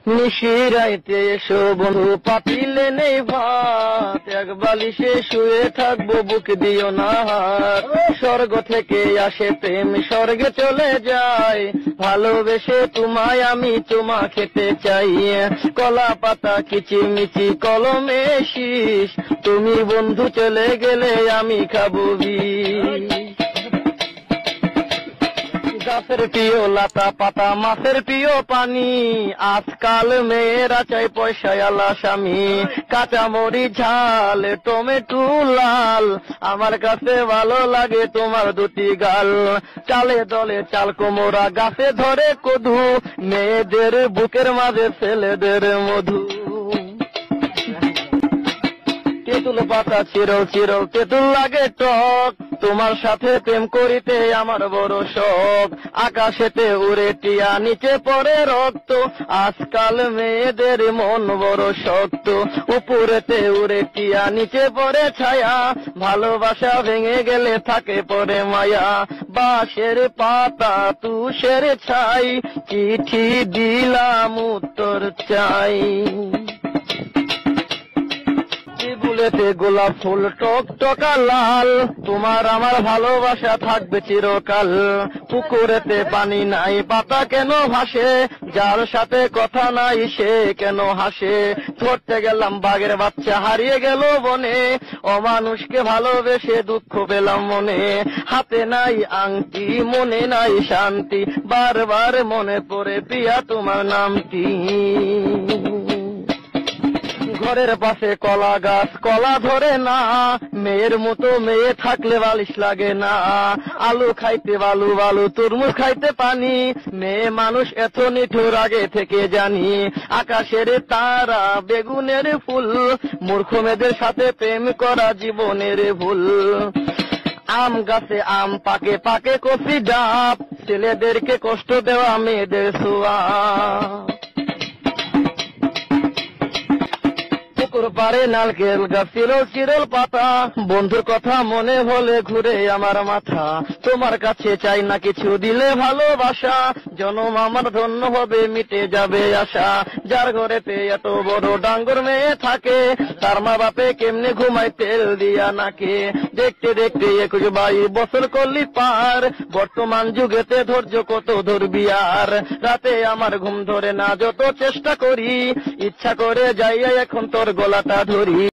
নিশিরাইতে এসো বন্ধু পাতিলে নেই ভাত, এক বালিশে শুয়ে থাকবো বুক দিও না হাত। স্বর্গ থেকে আসে প্রেম স্বর্গে চলে যায়, ভালোবেসে তোমায় আমি চুমা খেতে চাই। কলা পাতা কিচিমিচি কলমে শীষ, তুমি বন্ধু চলে গেলে আমি খাবো বিষ। গাছের প্রিয় লাতা পাতা মাছের প্রিয় পানি, আজকাল মেয়েরা চাই পয়সায় আলা স্বামী। কাঁচামরিচ ঝাল টমেটো লাল, আমার কাছে ভালো লাগে তোমার দুটি গাল। চালে দলে চাল কোমরা গাছে ধরে কদু, মেয়েদের বুকের মাঝে ছেলেদের মধু। তেঁতুল পাতা চিরল চিরল তেঁতুল লাগে টক, তোমার সাথে প্রেম করিতে আমার বড় শখ। আকাশেতে উড়ে টিয়া নিচে পড়ে রক্ত, আজকাল মেয়েদের মন বড় শক্ত। উপরেতে উড়ে টিয়া নিচে পড়ে ছায়া, ভালোবাসা ভেঙে গেলে থাকে পড়ে মায়া। বাঁশের পাতা তুষের ছাই, চিঠি দিলাম উত্তর চাই। বুলেতে গোলাপ ফুল টক টকা লাল, তোমার আমার ভালোবাসা থাকবে চিরকাল। পুকুরেতে পানি নাই পাতা কেন ভাসে, যার সাথে কথা নাই সে কেন হাসে। ধরতে গেলাম বাঘের বাচ্চা হারিয়ে গেল বনে, অমানুষকে ভালোবেসে দুঃখ পেলাম মনে। হাতে নাই আংটি মনে নাই শান্তি, বারবার মনে পড়ে প্রিয়া তোমার নামটি। ঘরের পাশে কলা গাছ কলা ধরে না, মেয়ের মতো মেয়ে থাকলে বালিশ লাগে না। আলু খাইতে বালু বালু তরমুজ খাইতে পানি, মেয়ে মানুষ এত নিঠুর আগে থেকে জানি। আকাশের তারা বেগুনের ফুল, মূর্খ মেয়েদের সাথে প্রেম করা জীবনের ভুল। আম গাছে আম পাকে পাকে কফি ডাব, ছেলেদেরকে কষ্ট দেওয়া মেয়েদের ছোঁয়া। পারে নারকেল গাছ চিরল চিরল পাতা, বন্ধুর কথা মনে হলে ঘুরে আমার মাথা। তোমার কাছে চাই না কিছু দিলে ভালোবাসা, জনম আমার ধন্য হবে মিটে যাবে আশা। যার ঘরেতে এত বড় ডাঙ্গর মেয়ে থাকে, তার মা বাপে কেমনে ঘুমায় তেল দিয়া নাকে। দেখতে দেখতে 21-22 বছর করলি পার, বর্তমান যুগেতে ধৈর্য কত ধরবি আর। রাতে আমার ঘুম ধরে না যত চেষ্টা করি, ইচ্ছা করে যাইয়া এখন তোর গলাটা ধরি।